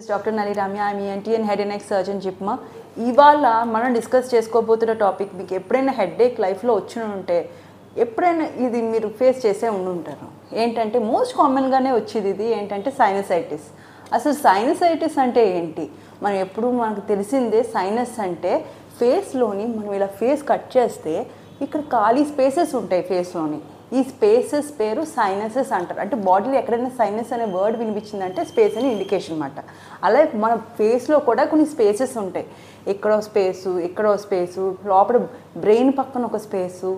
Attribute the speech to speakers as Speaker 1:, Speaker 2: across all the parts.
Speaker 1: This is Dr. Nali Ramya. I'm ENT and head and neck surgeon జిప్మా. ఇవాళ మనం discuss చేసుకోబోతున్న topic మీకు ఎప్పుడైనా headache లైఫ్లో వచ్చి ఉంటే ఎప్పుడైనా ఇది మీరు ఫేస్ చేసే ఉండుంటారు. ఏంటంటే మోస్ట్ కామన్గానే వచ్చేది ఇది ఏంటంటే సైనసైటిస్. అసలు సైనసైటిస్ అంటే ఏంటి? మనం ఎప్పుడు మనకు తెలిసిందే సైనస్ అంటే ఫేస్లోని మనం ఇలా ఫేస్ కట్ చేస్తే ఇక్కడ ఖాళీ స్పేసెస్ ఉంటాయి ఫేస్లోని. ఈ స్పేసెస్ పేరు సైనసెస్ అంటారు. అంటే బాడీలో ఎక్కడైనా సైనస్ అనే వర్డ్ వినిపించిందంటే స్పేస్ అని ఇండికేషన్ అనమాట. అలాగే మన ఫేస్లో కూడా కొన్ని స్పేసెస్ ఉంటాయి. ఎక్కడో స్పేసు, ఎక్కడో స్పేసు, లోపల బ్రెయిన్ పక్కన ఒక స్పేసు,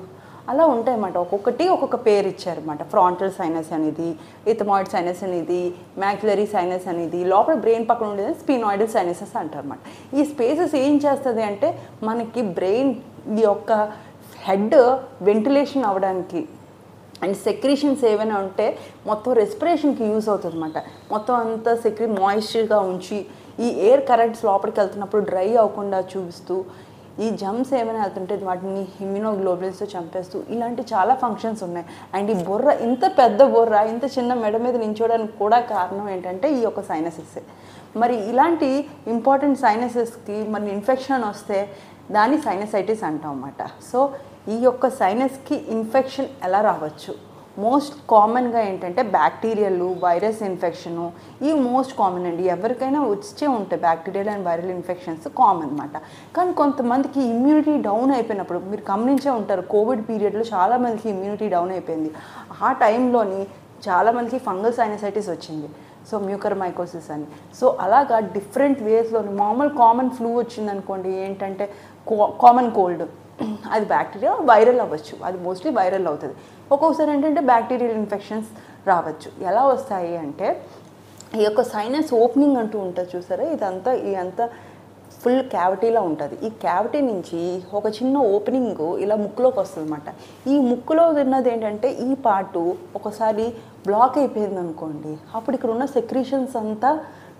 Speaker 1: అలా ఉంటాయి అన్నమాట. ఒక్కొక్కటి ఒక్కొక్క పేరు ఇచ్చారన్నమాట. ఫ్రాంటల్ సైనస్ అనేది, ఇథమాయిడ్ సైనస్ అనేది, మ్యాక్యులరీ సైనస్ అనేది, లోపల బ్రెయిన్ పక్కన ఉండేది స్పినాయిడల్ సైనసెస్ అంటారు అన్నమాట. ఈ స్పేసెస్ ఏం చేస్తుంది అంటే మనకి బ్రెయిన్ యొక్క హెడ్ వెంటిలేషన్ అవ్వడానికి అండ్ సెక్రీషన్స్ ఏమైనా ఉంటే మొత్తం రెస్పిరేషన్కి యూజ్ అవుతుంది అనమాట. మొత్తం అంతా మాయిశ్చర్గా ఉంచి ఈ ఎయిర్ కరెంట్స్ లోపలికి వెళ్తున్నప్పుడు డ్రై అవ్వకుండా చూపిస్తూ, ఈ జమ్స్ ఏమైనా వెళ్తుంటే వాటిని ఇమ్యూనోగ్లోబులిన్స్తో చంపేస్తూ ఇలాంటి చాలా ఫంక్షన్స్ ఉన్నాయి. అండ్ ఈ బుర్ర, ఇంత పెద్ద బుర్ర ఇంత చిన్న మెడ మీద నించోడానికి కూడా కారణం ఏంటంటే ఈ యొక్క సైనసెస్సే. మరి ఇలాంటి ఇంపార్టెంట్ సైనసెస్కి మరి ఇన్ఫెక్షన్ వస్తే దాన్ని సైనసైటిస్ అంటాం అన్నమాట. సో ఈ యొక్క సైనస్కి ఇన్ఫెక్షన్ ఎలా రావచ్చు? మోస్ట్ కామన్గా ఏంటంటే బ్యాక్టీరియల్, వైరస్ ఇన్ఫెక్షను, ఇవి మోస్ట్ కామన్ అండి. ఎవరికైనా వచ్చే ఉంటాయి bacterial and viral infections common అనమాట. కానీ కొంతమందికి ఇమ్యూనిటీ డౌన్ అయిపోయినప్పుడు మీరు గమనించే ఉంటారు, కోవిడ్ పీరియడ్లో చాలామందికి ఇమ్యూనిటీ డౌన్ అయిపోయింది. ఆ టైంలోని చాలామందికి ఫంగల్ సైనసైటిస్ వచ్చింది. సో మ్యూకర్మైకోసిస్ అని. సో అలాగా డిఫరెంట్ వేస్లోని కామన్ ఫ్లూ వచ్చిందనుకోండి, ఏంటంటే కామన్ కోల్డ్, అది బ్యాక్టీరియా వైరల్ అవ్వచ్చు, అది మోస్ట్లీ వైరల్ అవుతుంది. ఒక్కొక్కసారి ఏంటంటే బ్యాక్టీరియల్ ఇన్ఫెక్షన్స్ రావచ్చు. ఎలా వస్తాయి అంటే ఈ యొక్క సైనస్ ఓపెనింగ్ అంటూ ఉంటుంది చూసారా, ఇదంతా ఫుల్ క్యావిటీలా ఉంటుంది. ఈ క్యావిటీ నుంచి ఒక చిన్న ఓపెనింగ్ ఇలా ముక్కులోకి వస్తుంది అనమాట. ఈ ముక్కులో ఉన్నది ఏంటంటే ఈ పార్టు ఒకసారి బ్లాక్ అయిపోయింది అనుకోండి, అప్పుడు ఇక్కడ ఉన్న సెక్రీషన్స్ అంతా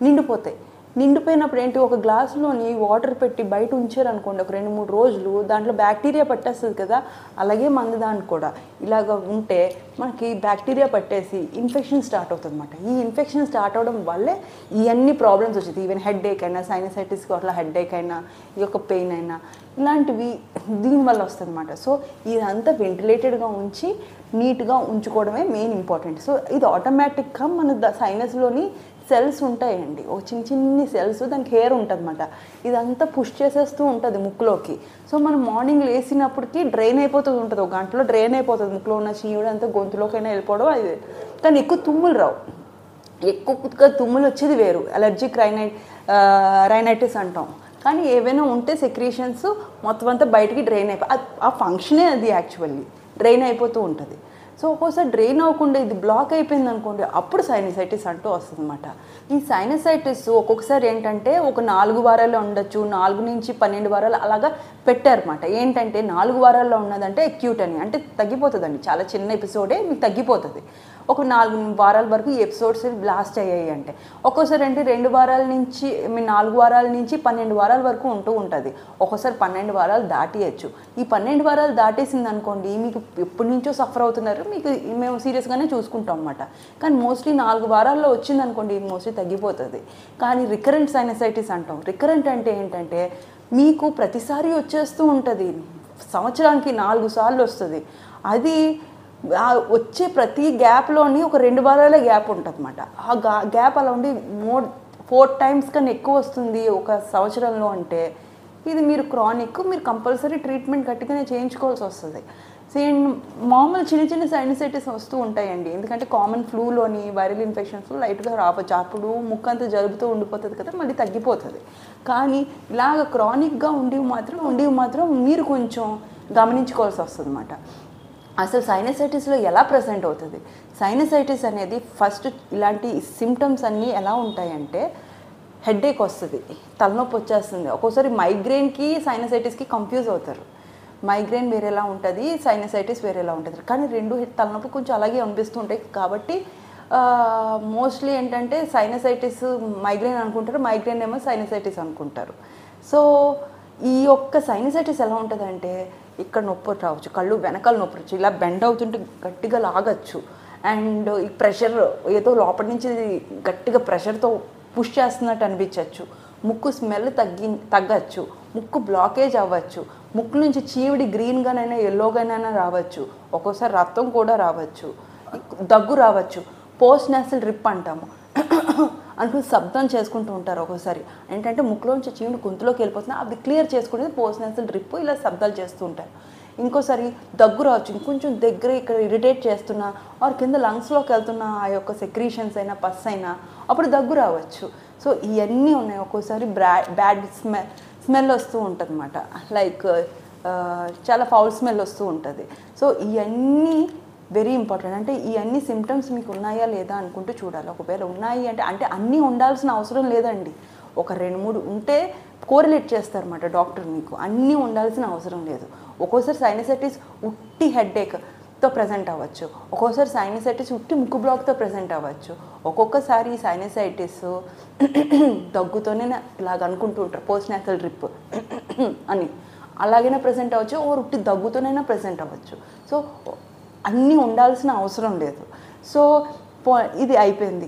Speaker 1: నిండిపోతాయి. నిండిపోయినప్పుడు ఏంటి, ఒక గ్లాసులోని వాటర్ పెట్టి బయట ఉంచారనుకోండి ఒక 2-3 రోజులు, దాంట్లో బ్యాక్టీరియా పట్టేస్తుంది కదా. అలాగే మన దానికి కూడా ఇలాగ ఉంటే మనకి బ్యాక్టీరియా పట్టేసి ఇన్ఫెక్షన్ స్టార్ట్ అవుతుంది అనమాట. ఈ ఇన్ఫెక్షన్ స్టార్ట్ అవడం వల్లే ఇవన్నీ ప్రాబ్లమ్స్ వచ్చేది. ఈవెన్ హెడేక్ అయినా, సైనసైటిస్కి అట్లా హెడేక్ అయినా, ఈ యొక్క పెయిన్ అయినా, ఇలాంటివి దీనివల్ల వస్తుంది అనమాట. సో ఇదంతా వెంటిలేటెడ్గా ఉంచి నీట్గా ఉంచుకోవడమే మెయిన్ ఇంపార్టెంట్. సో ఇది ఆటోమేటిక్గా మన సైనస్లోని సెల్స్ ఉంటాయండి, ఒక చిన్ని సెల్స్, దానికి హెయిర్ ఉంటుంది అన్నమాట. ఇదంతా పుష్ చేసేస్తూ ఉంటుంది ముక్కులోకి. సో మనం మార్నింగ్ లేసినప్పటికీ డ్రైన్ అయిపోతూ ఉంటుంది, ఒక గంటలో డ్రైన్ అయిపోతుంది ముక్కులో ఉన్న చీవుడు అంతా గొంతులోకైనా వెళ్ళిపోవడం. అది కానీ ఎక్కువ తుమ్ములు రావు. ఎక్కువగా తుమ్ములు వచ్చేది వేరు, అలర్జిక్ రైనైటిస్ అంటాం. కానీ ఏవైనా ఉంటే సెక్రీషన్స్ మొత్తం అంతా బయటికి డ్రైన్ ఆ ఫంక్షనే అది యాక్చువల్లీ డ్రైన్ అయిపోతూ ఉంటుంది. సో ఒక్కోసారి డ్రైన్ అవ్వకుండా ఇది బ్లాక్ అయిపోయింది అనుకోండి, అప్పుడు సైనసైటిస్ అంటూ వస్తుంది అనమాట. ఈ సైనసైటిస్ ఒక్కొక్కసారి ఏంటంటే ఒక 4 వారాల్లో ఉండొచ్చు, 4 నుంచి 12 వారాలు అలాగా పెట్టారన్నమాట. ఏంటంటే 4 వారాల్లో ఉన్నదంటే అక్యూట్ అని, అంటే తగ్గిపోతుందండి, చాలా చిన్న ఎపిసోడే మీకు తగ్గిపోతుంది. ఒక 4 వారాల వరకు ఈ ఎపిసోడ్స్ లాస్ట్ అయ్యాయి అంటే. ఒక్కోసారి అంటే 2 వారాల నుంచి 4 వారాల నుంచి 12 వారాల వరకు ఉంటూ ఉంటుంది. ఒక్కోసారి 12 వారాలు దాటియచ్చు. ఈ 12 వారాలు దాటేసింది అనుకోండి, మీకు ఎప్పటి నుంచో సఫర్ అవుతున్నారు, మీకు మేము సీరియస్గానే చూసుకుంటాం అన్నమాట. కానీ మోస్ట్లీ 4 వారాల్లో వచ్చింది అనుకోండి, మోస్ట్లీ తగ్గిపోతుంది. కానీ రికరెంట్ సైనసైటిస్ అంటాం. రికరెంట్ అంటే ఏంటంటే మీకు ప్రతిసారి వచ్చేస్తూ ఉంటుంది, సంవత్సరానికి 4 సార్లు వస్తుంది. అది వచ్చే ప్రతి గ్యాప్లోని ఒక 2 వారాల గ్యాప్ ఉంటుంది అన్నమాట. ఆ గ్యాప్ అలా ఉండి 4 టైమ్స్ కన్నా ఎక్కువ వస్తుంది ఒక సంవత్సరంలో అంటే ఇది మీరు క్రానిక్, మీరు కంపల్సరీ ట్రీట్మెంట్ గట్టిగానే చేయించుకోవాల్సి వస్తుంది. మామూలు చిన్న సైనసైటిస్ వస్తూ ఉంటాయండి, ఎందుకంటే కామన్ ఫ్లూలోని వైరల్ ఇన్ఫెక్షన్స్ లైట్గా రావచ్చు, అప్పుడు ముక్కు అంతా జరుపుతూ ఉండిపోతుంది కదా, మళ్ళీ తగ్గిపోతుంది. కానీ ఇలాగ క్రానిక్గా ఉండివి మాత్రం మీరు కొంచెం గమనించుకోవాల్సి వస్తుంది అన్నమాట. అసలు సైనసైటిస్లో ఎలా ప్రెజెంట్ అవుతుంది? సైనసైటిస్ అనేది ఫస్ట్ ఇలాంటి సిమ్టమ్స్ అన్నీ ఎలా ఉంటాయంటే హెడేక్ వస్తుంది, తలనొప్పి వచ్చేస్తుంది. ఒక్కోసారి మైగ్రేన్కి సైనసైటిస్కి కన్ఫ్యూజ్ అవుతారు. మైగ్రేన్ వేరేలా ఉంటుంది, సైనసైటిస్ వేరేలా ఉంటుంది. కానీ 2 తలనొప్పి కొంచెం అలాగే అనిపిస్తూ ఉంటాయి. కాబట్టి మోస్ట్లీ ఏంటంటే సైనసైటిస్ మైగ్రేన్ అనుకుంటారు, మైగ్రేన్ ఏమో సైనసైటిస్ అనుకుంటారు. సో ఈ యొక్క సైనసైటిస్ ఎలా ఉంటుందంటే ఇక్కడ నొప్పి రావచ్చు, కళ్ళు వెనకాల నొప్పి రావచ్చు, ఇలా బెండ్ అవుతుంటే గట్టిగా లాగచ్చు. అండ్ ఈ ప్రెషర్ ఏదో లోపల నుంచి గట్టిగా ప్రెషర్తో పుష్ చేస్తున్నట్టు అనిపించవచ్చు, ముక్కు స్మెల్ తగ్గచ్చు, ముక్కు బ్లాకేజ్ అవ్వచ్చు, ముక్కు నుంచి చీవిడి గ్రీన్గానైనా ఎల్లోగానైనా రావచ్చు, ఒక్కోసారి రక్తం కూడా రావచ్చు, దగ్గు రావచ్చు, పోస్ట్ నేసల్ డ్రిప్ అంటాము అంటూ శబ్దం చేసుకుంటూ ఉంటారు. ఒక్కోసారి ఏంటంటే ముక్కులోంచి చీవిడి గొంతులోకి వెళ్ళిపోతున్నా అది క్లియర్ చేసుకునేది పోస్ట్ నేసల్ డ్రిప్, ఇలా శబ్దాలు చేస్తూ ఉంటారు. ఇంకోసారి దగ్గు రావచ్చు, ఇంకొంచెం దగ్గర ఇక్కడ ఇరిటేట్ చేస్తున్నా ఆర్ కింద లంగ్స్లోకి వెళ్తున్న ఆ యొక్క సెక్రీషన్స్ అయినా పస్ అయినా అప్పుడు దగ్గు రావచ్చు. సో ఇవన్నీ ఉన్నాయి. ఒక్కోసారి బ్యాడ్ స్మెల్ వస్తూ ఉంటుంది అన్నమాట, లైక్ చాలా ఫౌల్ స్మెల్ వస్తూ ఉంటుంది. సో ఇవన్నీ వెరీ ఇంపార్టెంట్. అంటే ఈ అన్ని సిమ్టమ్స్ మీకు ఉన్నాయా లేదా అనుకుంటూ చూడాలి. ఒకవేళ ఉన్నాయి అంటే అన్నీ ఉండాల్సిన అవసరం లేదండి, ఒక 2-3 ఉంటే కోరిలేట్ చేస్తారన్నమాట డాక్టర్. మీకు అన్నీ ఉండాల్సిన అవసరం లేదు. ఒక్కోసారి సైనసైటిస్ ఉట్టి హెడ్ఏక్తో ప్రజెంట్ అవ్వచ్చు, ఒక్కోసారి సైనసైటిస్ ఉట్టి ముక్కు బ్లాక్తో ప్రజెంట్ అవ్వచ్చు, ఒక్కొక్కసారి సైనసైటిస్ దగ్గుతోనే ఇలాగ అనుకుంటూ ఉంటారు పోస్ట్ నేసల్ డ్రిప్ అని, అలాగైనా ప్రజెంట్ అవ్వచ్చు, ఓ ఉట్టి దగ్గుతోనైనా ప్రజెంట్ అవ్వచ్చు. సో అన్నీ ఉండాల్సిన అవసరం లేదు. సో ఇది అయిపోయింది.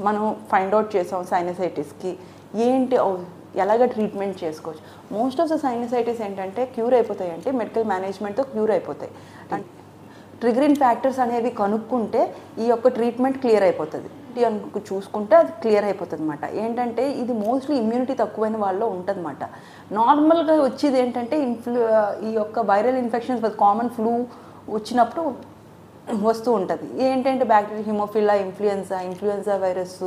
Speaker 1: మనం ఫైండ్ అవుట్ చేసాం సైనసైటిస్కి ఏంటి ఎలాగ ట్రీట్మెంట్ చేసుకోవచ్చు. మోస్ట్ ఆఫ్ ద సైనసైటిస్ ఏంటంటే క్యూర్ అయిపోతాయి, అంటే మెడికల్ మేనేజ్మెంట్తో క్యూర్ అయిపోతాయి. ట్రిగరింగ్ ఫ్యాక్టర్స్ అనేవి కనుక్కుంటే ఈ యొక్క ట్రీట్మెంట్ క్లియర్ అయిపోతుంది. చూసుకుంటే అది క్లియర్ అయిపోతుంది అనమాట. ఏంటంటే ఇది మోస్ట్లీ ఇమ్యూనిటీ తక్కువైన వాళ్ళలో ఉంటుంది అనమాట. నార్మల్గా వచ్చేది ఏంటంటే ఈ యొక్క వైరల్ ఇన్ఫెక్షన్స్ కామన్ ఫ్లూ వచ్చినప్పుడు వస్తూ ఉంటుంది. ఏంటంటే bacteria haemophilus influenza virus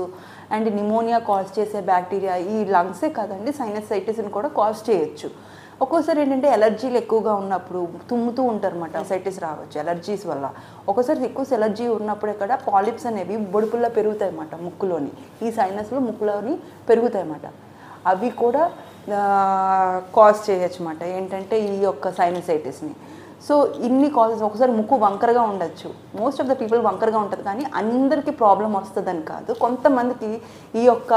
Speaker 1: and pneumonia cause చేసే బ్యాక్టీరియా ఈ లంగ్సే కాదండి సైనసైటిస్ని కూడా కాజ్ చేయొచ్చు. ఒక్కోసారి ఏంటంటే ఎలర్జీలు ఎక్కువగా ఉన్నప్పుడు తుమ్ముతూ ఉంటారు అన్నమాట, సైనసైటిస్ రావచ్చు ఎలర్జీస్ వల్ల. ఒక్కోసారి ఎక్కువ ఎలర్జీ ఉన్నప్పుడు ఇక్కడ పాలిప్స్ అనేవి బొడుపుల్లో పెరుగుతాయి అన్నమాట ముక్కులోని, ఈ సైనస్లో ముక్కులోని పెరుగుతాయి అన్నమాట. అవి కూడా కాజ్ చేయొచ్చు అన్నమాట ఏంటంటే ఈ యొక్క సైనసైటిస్ని. సో ఇన్ని కాజెస్. ఒకసారి ముక్కు వంకరగా ఉండొచ్చు, మోస్ట్ ఆఫ్ ద పీపుల్ వంకరగా ఉంటుంది, కానీ అందరికీ ప్రాబ్లం వస్తుందని కాదు, కొంతమందికి ఈ యొక్క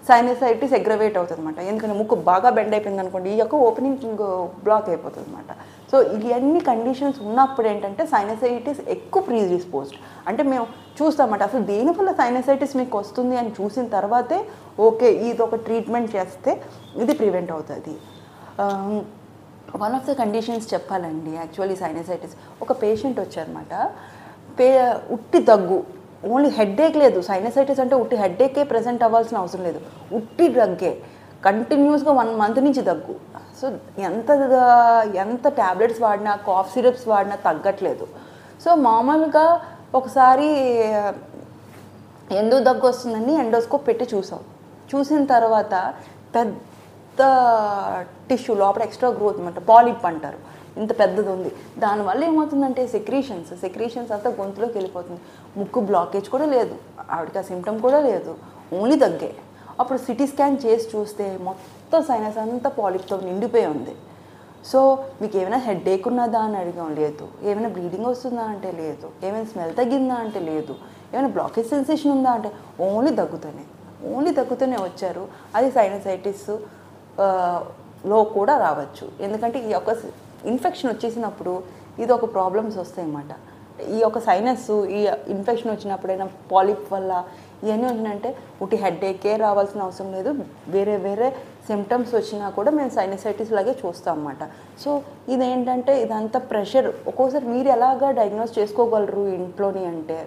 Speaker 1: సైనసైటిస్ అగ్రవేట్ అవుతుంది అనమాట. ఎందుకంటే ముక్కు బాగా బెండ్ అయిపోయింది అనుకోండి, ఈ యొక్క ఓపెనింగ్ బ్లాక్ అయిపోతుంది అనమాట. సో ఇవన్నీ కండిషన్స్ ఉన్నప్పుడు ఏంటంటే సైనసైటిస్ ఎక్కువ ప్రీడిస్పోజ్డ్. అంటే మేము చూస్తామన్నమాట అసలు దేనివల్ల సైనసైటిస్ మీకు వస్తుంది అని చూసిన తర్వాతే ఓకే ఇది ఒక ట్రీట్మెంట్ చేస్తే ఇది ప్రివెంట్ అవుతుంది. వన్ ఆఫ్ ద కండిషన్స్ చెప్పాలండి యాక్చువల్లీ సైనసైటిస్. ఒక పేషెంట్ వచ్చారన్నమాట, ఉట్టి దగ్గు, ఓన్లీ హెడ్ఏక్ లేదు. సైనసైటిస్ అంటే ఉట్టి హెడ్ఏకే ప్రజెంట్ అవ్వాల్సిన అవసరం లేదు, ఉట్టి దగ్గే కంటిన్యూస్గా 1 month నుంచి దగ్గు. సో ఎంత ట్యాబ్లెట్స్ వాడినా కాఫ్ సిరప్స్ వాడినా తగ్గట్లేదు. సో మామూలుగా ఒకసారి ఎందుకు దగ్గు వస్తుందని ఎండోస్కోప్ పెట్టి చూసిన తర్వాత పెద్ద టిష్యూ లోపల ఎక్స్ట్రా గ్రోత్ అనమాట, పాలిప్ అంటారు, ఇంత పెద్దది ఉంది. దానివల్ల ఏమవుతుందంటే సెక్రీషన్స్ అంతా గొంతులోకి వెళ్ళిపోతుంది. ముక్కు బ్లాకేజ్ కూడా లేదు, ఆవిడకి ఆ సిమ్టమ్ కూడా లేదు, ఓన్లీ దగ్గే. అప్పుడు సిటీ స్కాన్ చేసి చూస్తే మొత్తం సైనస్ అంతా పాలిప్తో నిండిపోయి ఉంది. సో మీకు ఏమైనా హెడ్ఏక్ ఉన్నదా అని అడిగాం, లేదు. ఏమైనా బ్లీడింగ్ వస్తుందా అంటే లేదు. ఏమైనా స్మెల్ తగ్గిందా అంటే లేదు. ఏమైనా బ్లాకేజ్ సెన్సేషన్ ఉందా అంటే ఓన్లీ దగ్గుతూనే వచ్చారు. అది సైనసైటిస్ లో కూడా రావచ్చు. ఎందుకంటే ఈ యొక్క ఇన్ఫెక్షన్ వచ్చేసినప్పుడు ఇది ఒక ప్రాబ్లమ్స్ వస్తాయి అన్నమాట. ఈ యొక్క సైనస్ ఈ ఇన్ఫెక్షన్ వచ్చినప్పుడైనా పాలిప్ వల్ల ఇవన్నీ వచ్చినాయంటే ఉట్టి హెడ్ఏకే రావాల్సిన అవసరం లేదు, వేరే సిమ్టమ్స్ వచ్చినా కూడా మేము సైనసైటిస్ లాగే చూస్తాం అన్నమాట. సో ఇదేంటంటే ఇదంతా ప్రెషర్. ఒక్కోసారి మీరు ఎలాగా డయాగ్నోస్ చేసుకోగలరు ఇంట్లోని అంటే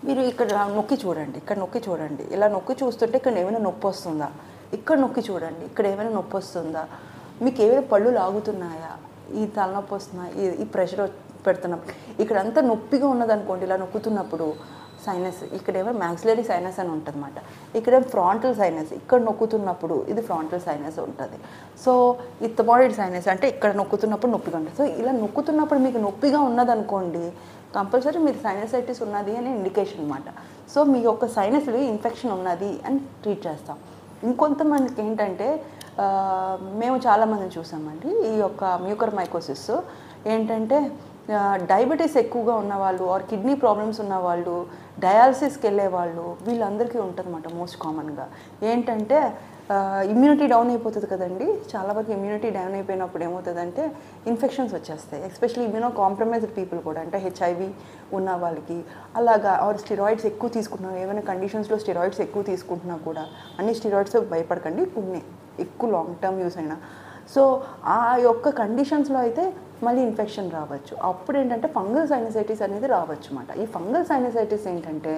Speaker 1: మీరు ఇక్కడ నొక్కి చూడండి, ఇలా నొక్కి చూస్తుంటే ఇక్కడ ఏమైనా నొప్పి వస్తుందా, ఇక్కడ నొక్కి చూడండి ఇక్కడ ఏమైనా నొప్పి వస్తుందా, మీకు ఏమైనా పళ్ళు లాగుతున్నాయా, ఈ తలనొప్పి వస్తుందా, ఈ ప్రెషర్ పెడుతున్నప్పుడు ఇక్కడంతా నొప్పిగా ఉన్నదనుకోండి, ఇలా నొక్కుతున్నప్పుడు సైనస్, ఇక్కడేమో మ్యాక్సిలరీ సైనస్ అని ఉంటుంది అన్నమాట. ఇక్కడేమో ఫ్రాంటల్ సైనస్, ఇక్కడ నొక్కుతున్నప్పుడు ఇది ఫ్రాంటల్ సైనస్ ఉంటుంది. సో ఈ థైరాయిడ్ సైనస్ అంటే ఇక్కడ నొక్కుతున్నప్పుడు నొప్పిగా ఉంటుంది. సో ఇలా నొక్కుతున్నప్పుడు మీకు నొప్పిగా ఉన్నదనుకోండి, కంపల్సరీ మీరు సైనసైటిస్ ఉన్నది అని ఇండికేషన్ అన్నమాట. సో మీ యొక్క సైనస్లో ఇన్ఫెక్షన్ ఉన్నది అని ట్రీట్ చేస్తాం. ఇంకొంతమందికి ఏంటంటే మేము చాలామందిని చూసామండి, ఈ యొక్క మ్యూకర్మైకోసిస్ ఏంటంటే డయాబెటీస్ ఎక్కువగా ఉన్నవాళ్ళు ఆర్ కిడ్నీ ప్రాబ్లమ్స్ ఉన్నవాళ్ళు, డయాలసిస్కి వెళ్ళేవాళ్ళు, వీళ్ళందరికీ ఉంటుంది అన్నమాట. మోస్ట్ కామన్గా ఏంటంటే ఇమ్యూనిటీ డౌన్ అయిపోతుంది కదండి. చాలా వరకు ఇమ్యూనిటీ డౌన్ అయిపోయినప్పుడు ఏమవుతుందంటే ఇన్ఫెక్షన్స్ వచ్చేస్తాయి. ఎస్పెషల్లీ ఇమ్యూనో కాంప్రమైజ్డ్ పీపుల్ కూడా, అంటే హెచ్ఐవి ఉన్న వాళ్ళకి అలాగా, ఆర్ స్టెరాయిడ్స్ ఎక్కువ తీసుకుంటున్నాం, ఏమైనా కండిషన్స్లో స్టెరాయిడ్స్ ఎక్కువ తీసుకుంటున్నా కూడా, అన్ని స్టెరాయిడ్స్ భయపడకండి, కొన్ని ఎక్కువ లాంగ్ టర్మ్ యూస్ అయినా. సో ఆ యొక్క కండిషన్స్లో అయితే మళ్ళీ ఇన్ఫెక్షన్ రావచ్చు. అప్పుడు ఏంటంటే ఫంగల్ సైనసైటిస్ అనేది రావచ్చు అన్నమాట. ఈ ఫంగల్ సైనసైటిస్ ఏంటంటే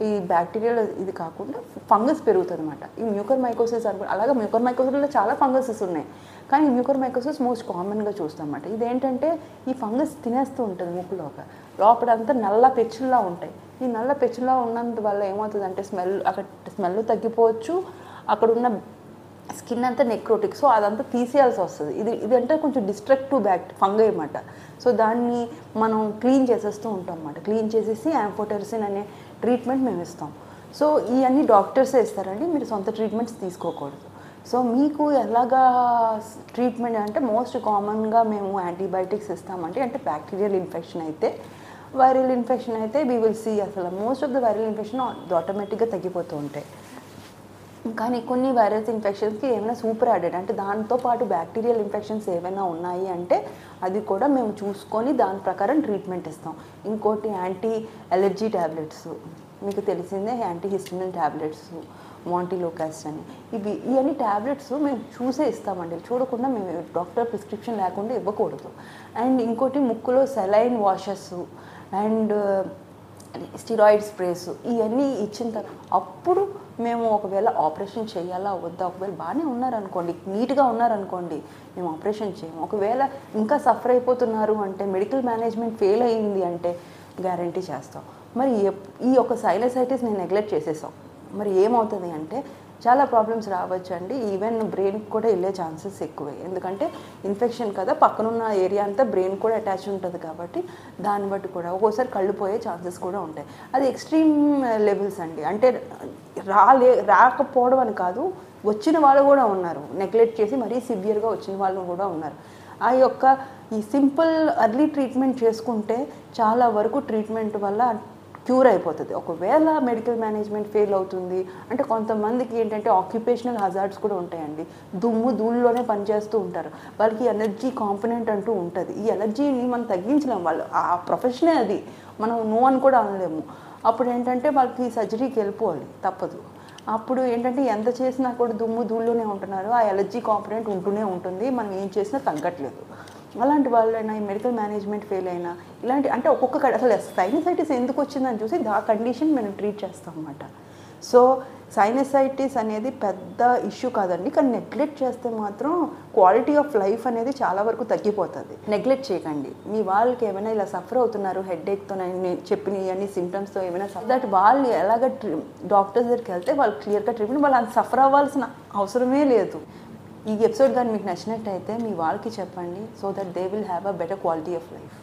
Speaker 1: ఈ బ్యాక్టీరియల్ ఇది కాకుండా ఫంగస్ పెరుగుతుంది అనమాట. ఈ మ్యూకర్మైకోసిస్ అలాగే మ్యూకర్మైకోసిస్లో చాలా ఫంగసెస్ ఉన్నాయి, కానీ ఈ మ్యూకర్మైకోసిస్ మోస్ట్ కామన్గా చూస్తాం అన్నమాట. ఇదేంటంటే ఈ ఫంగస్ తినేస్తూ ఉంటుంది ముక్కులోక, లోపలంతా నల్ల పెచ్చుల్లా ఉంటాయి. ఈ నల్ల పెచ్చుల్లా ఉన్నందువల్ల ఏమవుతుందంటే అక్కడ స్మెల్ తగ్గిపోవచ్చు, అక్కడున్న స్కిన్ అంతా నెక్రోటిక్, సో అదంతా తీసేయాల్సి వస్తుంది. ఇదంటే కొంచెం డిస్ట్రక్టివ్ ఫంగై అన్నమాట. సో దాన్ని మనం క్లీన్ చేసేస్తూ ఉంటాం అన్నమాట. క్లీన్ చేసేసి యాంఫోటెరిసిన్ అనే ట్రీట్మెంట్ మేము ఇస్తాం. సో ఇవన్నీ డాక్టర్సే ఇస్తారండి, మీరు సొంత ట్రీట్మెంట్స్ తీసుకోకూడదు. సో మీకు ఎలాగా ట్రీట్మెంట్ అంటే మోస్ట్ కామన్గా మేము యాంటీబయాటిక్స్ ఇస్తామండి. అంటే బ్యాక్టీరియల్ ఇన్ఫెక్షన్ అయితే, వైరల్ ఇన్ఫెక్షన్ అయితే వీ విల్ సీ అసలు most of the viral infection ఆటోమేటిక్గా తగ్గిపోతూ ఉంటాయి. కానీ కొన్ని వైరస్ ఇన్ఫెక్షన్స్కి ఏమైనా సూపర్ యాడెడ్ అంటే దాంతోపాటు బ్యాక్టీరియల్ ఇన్ఫెక్షన్స్ ఏమైనా ఉన్నాయి అంటే అది కూడా మేము చూసుకొని దాని ప్రకారం ట్రీట్మెంట్ ఇస్తాం. ఇంకోటి యాంటీ అలర్జీ ట్యాబ్లెట్స్, మీకు తెలిసిందే, యాంటీ హిస్టమిన్ ట్యాబ్లెట్స్, మాంటిలోకాస్ట్ అని, ఇవన్నీ ట్యాబ్లెట్స్ మేము చూసే ఇస్తామండి, చూడకుండా మేము డాక్టర్ ప్రిస్క్రిప్షన్ లేకుండా ఇవ్వకూడదు. అండ్ ఇంకోటి ముక్కులో saline washes and steroid sprays ఇవన్నీ ఇచ్చిన తర్వాత అప్పుడు మేము ఒకవేళ ఆపరేషన్ చేయాలా వద్దా, ఒకవేళ బాగానే ఉన్నారనుకోండి, నీట్గా ఉన్నారనుకోండి, మేము ఆపరేషన్ చేయము. ఒకవేళ ఇంకా సఫర్ అయిపోతున్నారు అంటే, మెడికల్ మేనేజ్మెంట్ ఫెయిల్ అయ్యింది అంటే గ్యారంటీ చేస్తాం. మరి ఈ యొక్క సైనసైటిస్ నేను నెగ్లెక్ట్ చేసేసాం, మరి ఏమవుతుంది అంటే చాలా ప్రాబ్లమ్స్ రావచ్చు అండి. ఈవెన్ బ్రెయిన్కి కూడా వెళ్ళే ఛాన్సెస్ ఎక్కువే, ఎందుకంటే ఇన్ఫెక్షన్ కదా, పక్కనున్న ఏరియా అంతా బ్రెయిన్ కూడా అటాచ్ ఉంటుంది కాబట్టి దాన్ని బట్టి కూడా ఒక్కోసారి కళ్ళు పోయే ఛాన్సెస్ కూడా ఉంటాయి. అది ఎక్స్ట్రీమ్ లెవెల్స్ అండి, అంటే రాకపోవడం అని కాదు, వచ్చిన వాళ్ళు కూడా ఉన్నారు, నెగ్లెక్ట్ చేసి మరీ సివియర్గా వచ్చిన వాళ్ళు కూడా ఉన్నారు. ఆ యొక్క ఈ సింపుల్ ఎర్లీ ట్రీట్మెంట్ చేసుకుంటే చాలా వరకు ట్రీట్మెంట్ వల్ల క్యూర్ అయిపోతుంది. ఒకవేళ మెడికల్ మేనేజ్మెంట్ ఫెయిల్ అవుతుంది అంటే కొంతమందికి ఏంటంటే ఆక్యుపేషనల్ హజార్డ్స్ కూడా ఉంటాయండి, ధూళిలోనే పనిచేస్తూ ఉంటారు, వాళ్ళకి ఎనర్జీ కాంపనెంట్ అంటూ ఉంటుంది. ఈ ఎనర్జీని మనం తగ్గించలేము, వాళ్ళు ఆ ప్రొఫెషనే అది, మనం నో అని కూడా అనలేము. అప్పుడు ఏంటంటే వాళ్ళకి సర్జరీకి వెళ్ళిపోవాలి, తప్పదు. అప్పుడు ఏంటంటే ఎంత చేసినా కూడా ధూళిలోనే ఉంటున్నారు, ఆ ఎలర్జీ కాంపనెంట్ ఉంటూనే ఉంటుంది, మనం ఏం చేసినా తగ్గట్లేదు. అలాంటి వాళ్ళైనా ఈ మెడికల్ మేనేజ్మెంట్ ఫెయిల్ అయినా ఇలాంటి అంటే ఒక్కొక్క అసలు సైనసైటిస్ ఎందుకు వచ్చిందని చూసి ఆ కండిషన్ మేము ట్రీట్ చేస్తాం అన్నమాట. సో సైనసైటిస్ అనేది పెద్ద ఇష్యూ కాదండి, కానీ నెగ్లెక్ట్ చేస్తే మాత్రం క్వాలిటీ ఆఫ్ లైఫ్ అనేది చాలా వరకు తగ్గిపోతుంది. నెగ్లెక్ట్ చేయకండి. మీ వాళ్ళకి ఏమైనా ఇలా సఫర్ అవుతున్నారు హెడ్ఏక్తో, నేను చెప్పిన ఇవన్నీ సిమ్టమ్స్తో ఏమైనా దట్ వాళ్ళు ఎలాగ డాక్టర్స్ దగ్గరికి వెళ్తే వాళ్ళు క్లియర్గా ట్రీట్మెంట్, వాళ్ళు అంత సఫర్ అవ్వాల్సిన అవసరమే లేదు. ఈ ఎపిసోడ్ కానీ మీకు నచ్చినట్టయితే మీ వాళ్ళకి చెప్పండి, so that they will have a better quality of life.